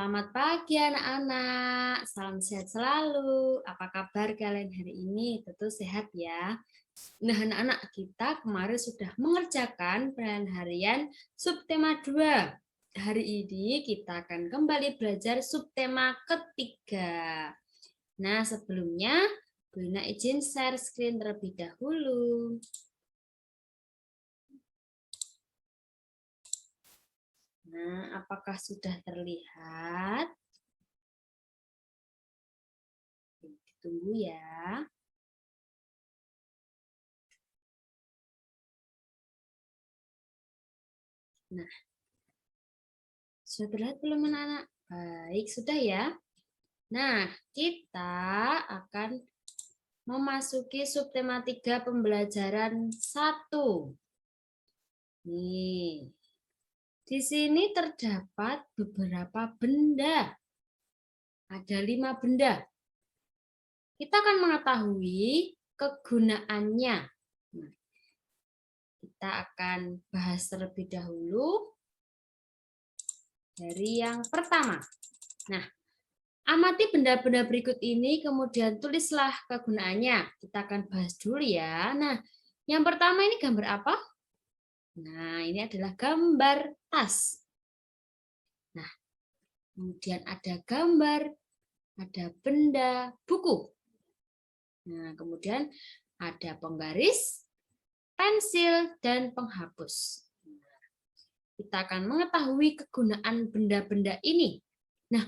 Selamat pagi anak-anak, salam sehat selalu. Apa kabar kalian hari ini? Tentu sehat ya. Nah anak-anak, kita kemarin sudah mengerjakan penilaian harian subtema 2. Hari ini kita akan kembali belajar subtema ketiga. Nah sebelumnya, Bu Ina izin share screen terlebih dahulu. Nah, apakah sudah terlihat? Tunggu ya. Nah, sudah terlihat belum anak-anak? Baik, sudah ya. Nah, kita akan memasuki subtema 3 pembelajaran 1. Nih, di sini terdapat beberapa benda. Ada 5 benda. Kita akan mengetahui kegunaannya. Nah, kita akan bahas terlebih dahulu dari yang pertama. Nah, amati benda-benda berikut ini, kemudian tulislah kegunaannya. Kita akan bahas dulu ya. Nah, yang pertama ini gambar apa? Nah, ini adalah gambar tas. Nah, kemudian ada gambar, ada benda, buku. Nah, kemudian ada penggaris, pensil, dan penghapus. Kita akan mengetahui kegunaan benda-benda ini. Nah,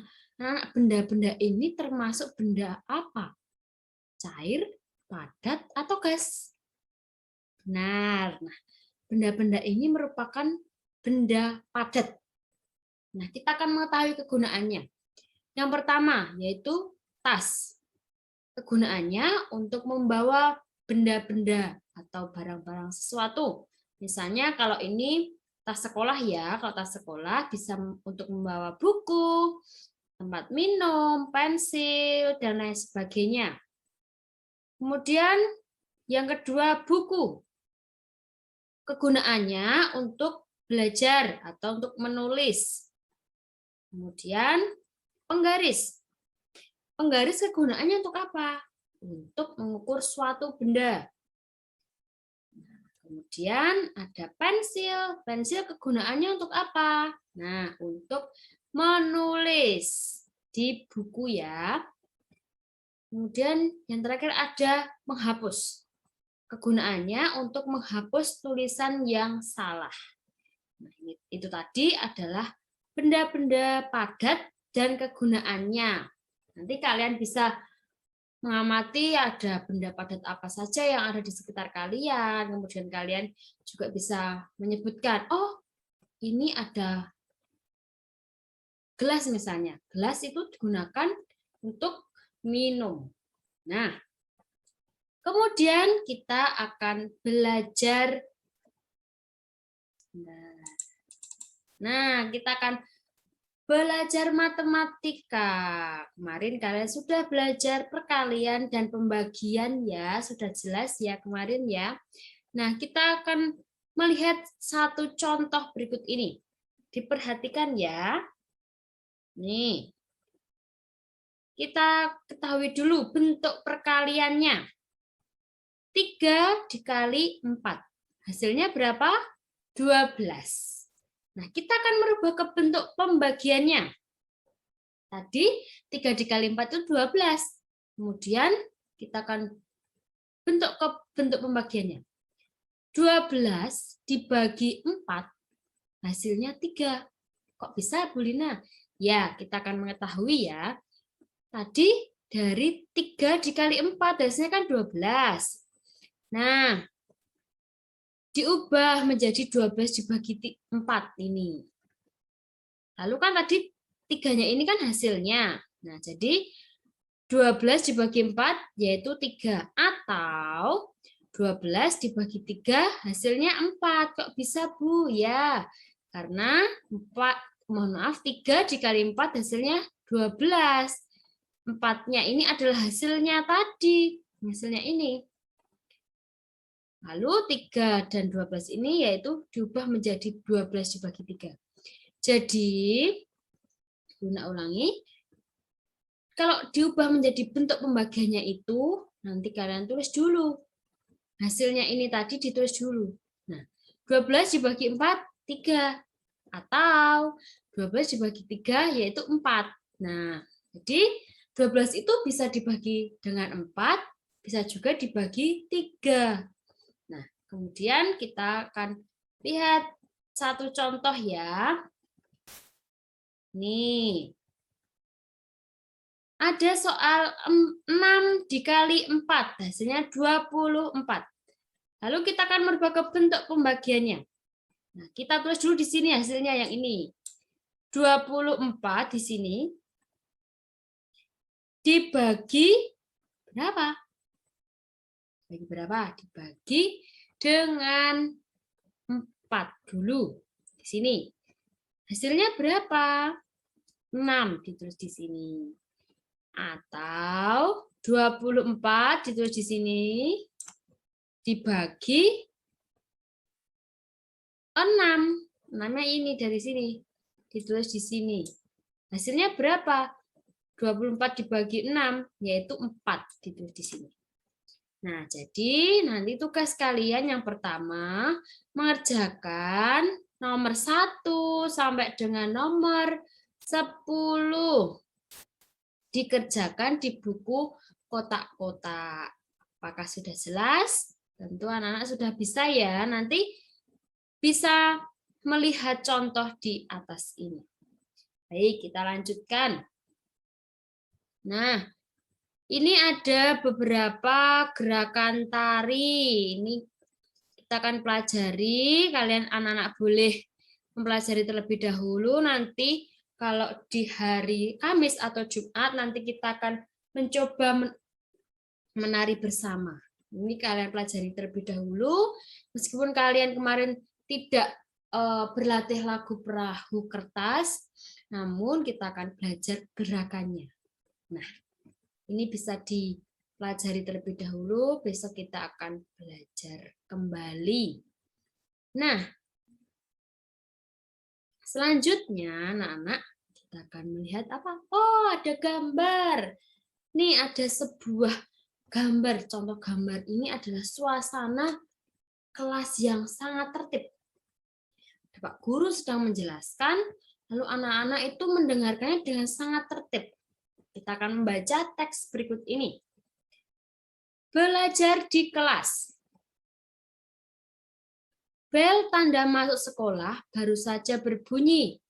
benda-benda ini termasuk benda apa? Cair, padat, atau gas? Benar. Nah, benda-benda ini merupakan benda padat. Nah, kita akan mengetahui kegunaannya. Yang pertama, yaitu tas. Kegunaannya untuk membawa benda-benda atau barang-barang sesuatu. Misalnya kalau ini tas sekolah ya, kalau tas sekolah bisa untuk membawa buku, tempat minum, pensil, dan lain sebagainya. Kemudian yang kedua, buku. Kegunaannya untuk belajar atau untuk menulis. Kemudian penggaris. Penggaris kegunaannya untuk apa? Untuk mengukur suatu benda. Kemudian ada pensil. Pensil kegunaannya untuk apa? Nah, untuk menulis di buku ya. Kemudian yang terakhir ada menghapus. Kegunaannya untuk menghapus tulisan yang salah. Nah, itu tadi adalah benda-benda padat dan kegunaannya. Nanti kalian bisa mengamati ada benda padat apa saja yang ada di sekitar kalian. Kemudian kalian juga bisa menyebutkan, oh ini ada gelas misalnya. Gelas itu digunakan untuk minum. Nah, kemudian kita akan belajar. Nah, kita akan belajar matematika. Kemarin kalian sudah belajar perkalian dan pembagian ya, sudah jelas ya kemarin ya. Nah, kita akan melihat satu contoh berikut ini. Diperhatikan ya. Nih. Kita ketahui dulu bentuk perkaliannya. 3 dikali 4. Hasilnya berapa? 12. Nah, kita akan merubah ke bentuk pembagiannya. Tadi 3 dikali 4 itu 12. Kemudian kita akan bentuk ke bentuk pembagiannya. 12 dibagi 4, hasilnya 3. Kok bisa, Bu Lina? Ya, kita akan mengetahui ya. Tadi dari 3 dikali 4, hasilnya kan 12. Nah, diubah menjadi 12 dibagi 4 ini. Lalu kan tadi 3-nya ini kan hasilnya. Nah, jadi 12 dibagi 4 yaitu 3. Atau 12 dibagi 3 hasilnya 4. Kok bisa, Bu? Ya, karena 3 dikali 4 hasilnya 12. 4-nya ini adalah hasilnya tadi. Hasilnya ini. Lalu 3 dan 12 ini yaitu diubah menjadi 12 dibagi 3. Jadi Guna ulangi. Kalau diubah menjadi bentuk pembagiannya itu, nanti kalian tulis dulu. Hasilnya ini tadi ditulis dulu. Nah, 12 dibagi 4, 3. Atau 12 dibagi 3 yaitu 4. Nah, jadi 12 itu bisa dibagi dengan 4, bisa juga dibagi 3. Nah, kemudian kita akan lihat satu contoh ya. Nih. Ada soal 6 dikali 4, hasilnya 24. Lalu kita akan merubah ke bentuk pembagiannya. Nah, kita tulis dulu di sini hasilnya yang ini. 24 di sini dibagi berapa? Bagi berapa? Dibagi dengan 4 dulu. Di sini. Hasilnya berapa? 6 ditulis di sini. Atau 24 ditulis di sini dibagi 6. 6-nya ini dari sini. Ditulis di sini. Hasilnya berapa? 24 dibagi 6, yaitu 4 ditulis di sini. Nah, jadi nanti tugas kalian yang pertama mengerjakan nomor 1 sampai dengan nomor 10. Dikerjakan di buku kotak-kotak. Apakah sudah jelas? Tentu anak-anak sudah bisa ya. Nanti bisa melihat contoh di atas ini. Baik, kita lanjutkan. Nah, ini ada beberapa gerakan tari. Ini kita akan pelajari. Kalian anak-anak boleh mempelajari terlebih dahulu. Nanti kalau di hari Kamis atau Jumat nanti kita akan mencoba menari bersama. Ini kalian pelajari terlebih dahulu. Meskipun kalian kemarin tidak berlatih lagu perahu kertas, namun kita akan belajar gerakannya. Nah, ini bisa dipelajari terlebih dahulu. Besok kita akan belajar kembali. Nah, selanjutnya, anak-anak, kita akan melihat apa? Oh, ada gambar. Nih ada sebuah gambar. Contoh gambar ini adalah suasana kelas yang sangat tertib. Pak guru sedang menjelaskan, lalu anak-anak itu mendengarkannya dengan sangat tertib. Kita akan membaca teks berikut ini. Belajar di kelas. Bel tanda masuk sekolah baru saja berbunyi.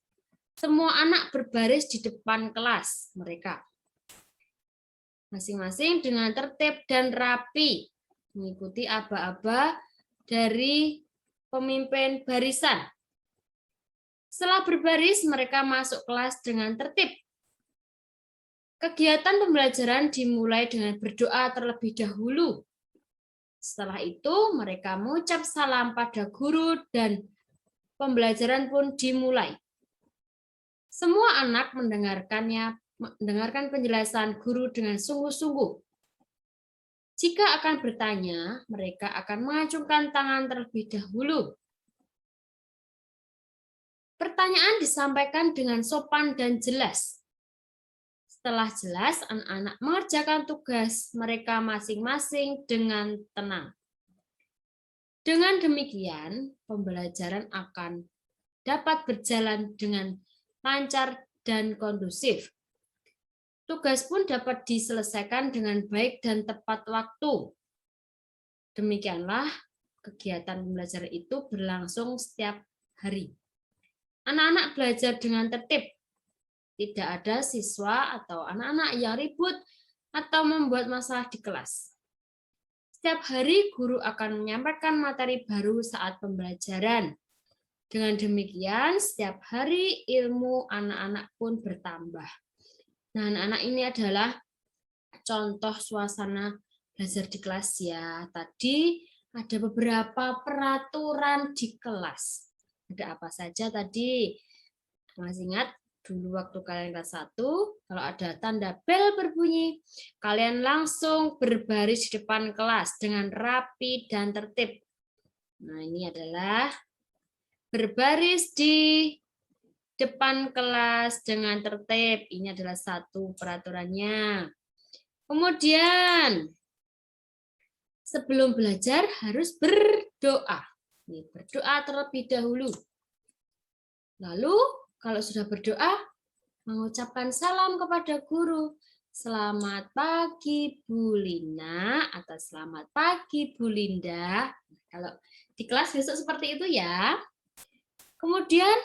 Semua anak berbaris di depan kelas mereka. Masing-masing dengan tertib dan rapi. Mengikuti aba-aba dari pemimpin barisan. Setelah berbaris, mereka masuk kelas dengan tertib. Kegiatan pembelajaran dimulai dengan berdoa terlebih dahulu. Setelah itu, mereka mengucap salam pada guru dan pembelajaran pun dimulai. Semua anak mendengarkan penjelasan guru dengan sungguh-sungguh. Jika akan bertanya, mereka akan mengacungkan tangan terlebih dahulu. Pertanyaan disampaikan dengan sopan dan jelas. Setelah jelas, anak-anak mengerjakan tugas mereka masing-masing dengan tenang. Dengan demikian, pembelajaran akan dapat berjalan dengan lancar dan kondusif. Tugas pun dapat diselesaikan dengan baik dan tepat waktu. Demikianlah kegiatan pembelajaran itu berlangsung setiap hari. Anak-anak belajar dengan tertib. Tidak ada siswa atau anak-anak yang ribut atau membuat masalah di kelas. Setiap hari guru akan menyampaikan materi baru saat pembelajaran. Dengan demikian, setiap hari ilmu anak-anak pun bertambah. Nah, anak-anak ini adalah contoh suasana belajar di kelas ya. Tadi ada beberapa peraturan di kelas. Ada apa saja tadi? Masih ingat? Dulu waktu kalian kelas 1, kalau ada tanda bel berbunyi, kalian langsung berbaris di depan kelas dengan rapi dan tertib. Nah, ini adalah berbaris di depan kelas dengan tertib. Ini adalah satu peraturannya. Kemudian, sebelum belajar harus berdoa. Berdoa terlebih dahulu. Lalu, kalau sudah berdoa, mengucapkan salam kepada guru. Selamat pagi Bu Lina atau selamat pagi Bu Linda. Kalau di kelas besok seperti itu ya. Kemudian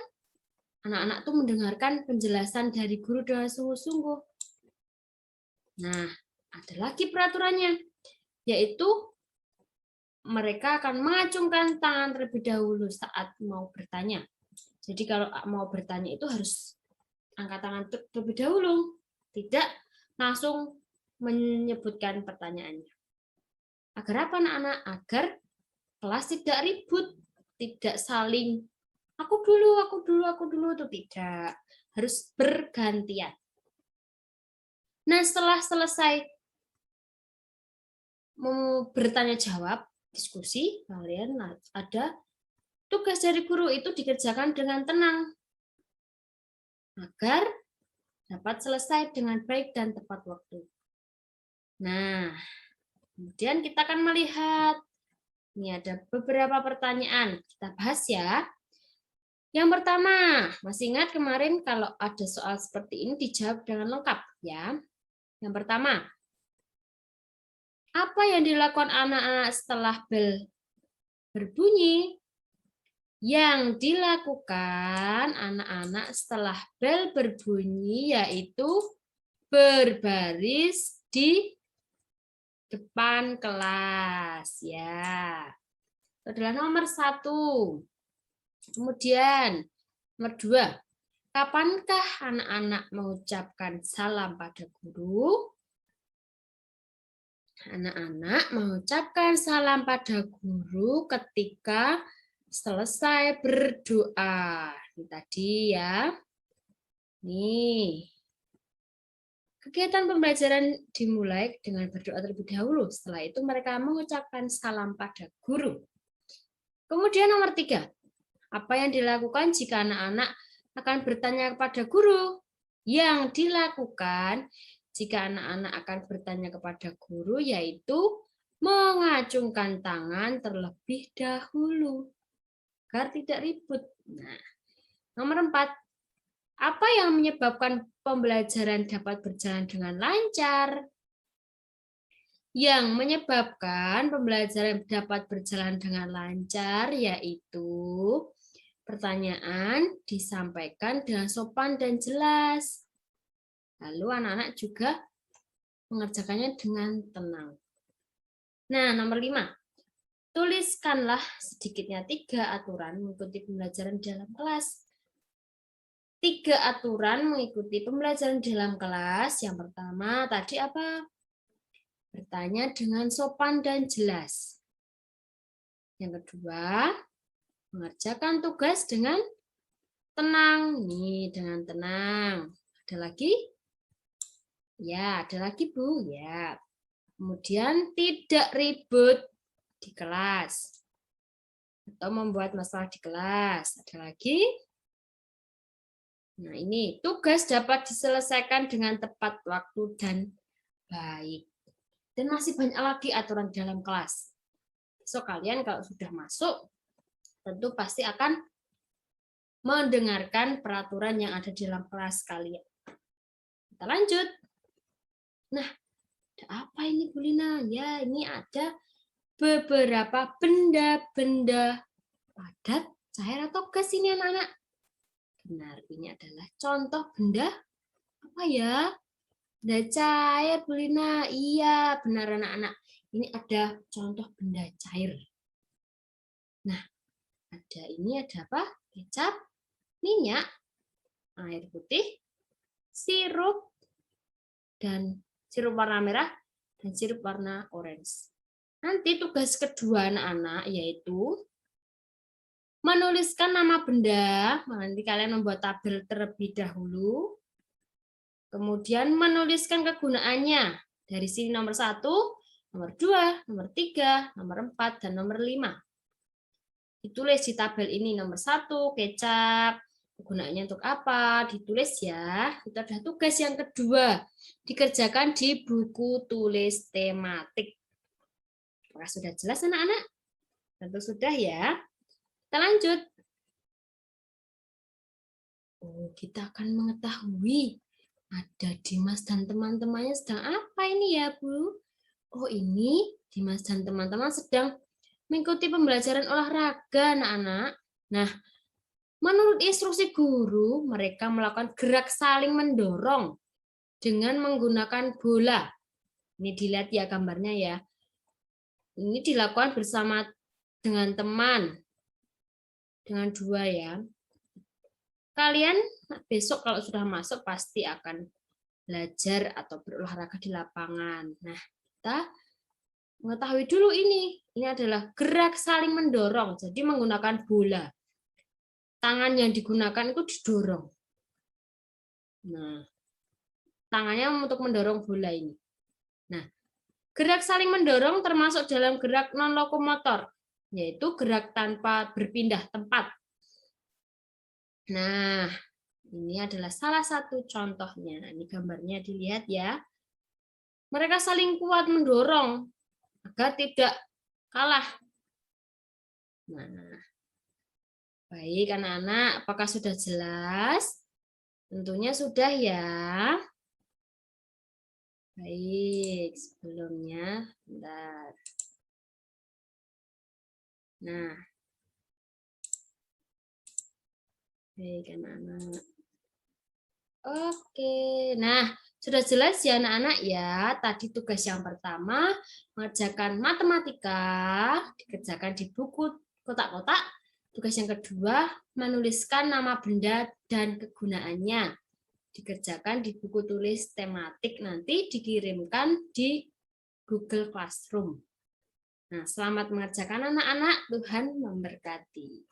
anak-anak tuh mendengarkan penjelasan dari guru dengan sungguh-sungguh. Nah, ada lagi peraturannya, yaitu mereka akan mengacungkan tangan terlebih dahulu saat mau bertanya. Jadi kalau mau bertanya itu harus angkat tangan terlebih dahulu, tidak langsung menyebutkan pertanyaannya. Agar apa anak-anak? Agar kelas tidak ribut, tidak saling aku dulu itu tidak. Harus bergantian. Nah, setelah selesai bertanya jawab, diskusi, kalian ada tugas dari guru itu dikerjakan dengan tenang agar dapat selesai dengan baik dan tepat waktu. Nah, kemudian kita akan melihat, ini ada beberapa pertanyaan. Kita bahas ya. Yang pertama, masih ingat kemarin kalau ada soal seperti ini dijawab dengan lengkap ya. Yang pertama, apa yang dilakukan anak-anak setelah bel berbunyi? Yang dilakukan anak-anak setelah bel berbunyi yaitu berbaris di depan kelas ya. Itu adalah nomor 1. Kemudian nomor 2, kapankah anak-anak mengucapkan salam pada guru? Anak-anak mengucapkan salam pada guru ketika selesai berdoa. Ini tadi ya. Nih. Kegiatan pembelajaran dimulai dengan berdoa terlebih dahulu. Setelah itu mereka mengucapkan salam pada guru. Kemudian nomor 3. Apa yang dilakukan jika anak-anak akan bertanya kepada guru? Yang dilakukan jika anak-anak akan bertanya kepada guru yaitu mengacungkan tangan terlebih dahulu agar tidak ribut. Nah, nomor 4. Apa yang menyebabkan pembelajaran dapat berjalan dengan lancar? Yang menyebabkan pembelajaran dapat berjalan dengan lancar yaitu pertanyaan disampaikan dengan sopan dan jelas. Lalu anak-anak juga mengerjakannya dengan tenang. Nah, nomor 5. Tuliskanlah sedikitnya 3 aturan mengikuti pembelajaran dalam kelas. 3 aturan mengikuti pembelajaran dalam kelas. Yang pertama tadi apa? Bertanya dengan sopan dan jelas. Yang kedua, mengerjakan tugas dengan tenang. Nih, dengan tenang. Ada lagi? Ya, ada lagi Bu. Ya. Kemudian tidak ribut di kelas atau membuat masalah di kelas. Ada lagi? Nah, ini tugas dapat diselesaikan dengan tepat waktu dan baik. Dan masih banyak lagi aturan dalam kelas. So, kalian kalau sudah masuk, tentu pasti akan mendengarkan peraturan yang ada di dalam kelas kalian. Kita lanjut. Nah, ada apa ini Bu Lina? Ya, ini ada beberapa benda-benda padat, cair atau gas ini anak-anak. Benar, ini adalah contoh benda apa ya? Benda cair, Bu Lina. Iya, benar anak-anak. Ini ada contoh benda cair. Nah, ada apa? Kecap, minyak, air putih, sirup, dan sirup warna merah, dan sirup warna orange. Nanti tugas kedua anak-anak yaitu menuliskan nama benda. Nanti kalian membuat tabel terlebih dahulu. Kemudian menuliskan kegunaannya. Dari sini nomor 1, nomor 2, nomor 3, nomor 4, dan nomor 5. Ditulis di tabel ini nomor 1, kecap. Kegunaannya untuk apa? Ditulis ya. Itu adalah tugas yang kedua. Dikerjakan di buku tulis tematik. Apakah sudah jelas anak-anak? Tentu sudah ya. Kita lanjut. Oh, kita akan mengetahui ada Dimas dan teman-temannya sedang apa ini ya, Bu? Oh, ini Dimas dan teman-teman sedang mengikuti pembelajaran olahraga, anak-anak. Nah, menurut instruksi guru, mereka melakukan gerak saling mendorong dengan menggunakan bola. Ini dilihat ya gambarnya ya. Ini dilakukan bersama dengan teman. Dengan dua ya. Kalian besok kalau sudah masuk pasti akan belajar atau berolahraga di lapangan. Nah, kita mengetahui dulu ini. Ini adalah gerak saling mendorong. Jadi menggunakan bola. Tangan yang digunakan itu didorong. Nah, tangannya untuk mendorong bola ini. Nah, gerak saling mendorong termasuk dalam gerak non-lokomotor, yaitu gerak tanpa berpindah tempat. Nah, ini adalah salah satu contohnya. Ini gambarnya dilihat ya. Mereka saling kuat mendorong agar tidak kalah. Nah, baik anak-anak, apakah sudah jelas? Tentunya sudah ya. Baik, sebelumnya, bentar. Nah, baik anak-anak. Oke, nah sudah jelas ya anak-anak ya. Tadi tugas yang pertama mengerjakan matematika, dikerjakan di buku kotak-kotak. Tugas yang kedua, menuliskan nama benda dan kegunaannya. Dikerjakan di buku tulis tematik, nanti dikirimkan di Google Classroom. Nah, selamat mengerjakan anak-anak, Tuhan memberkati.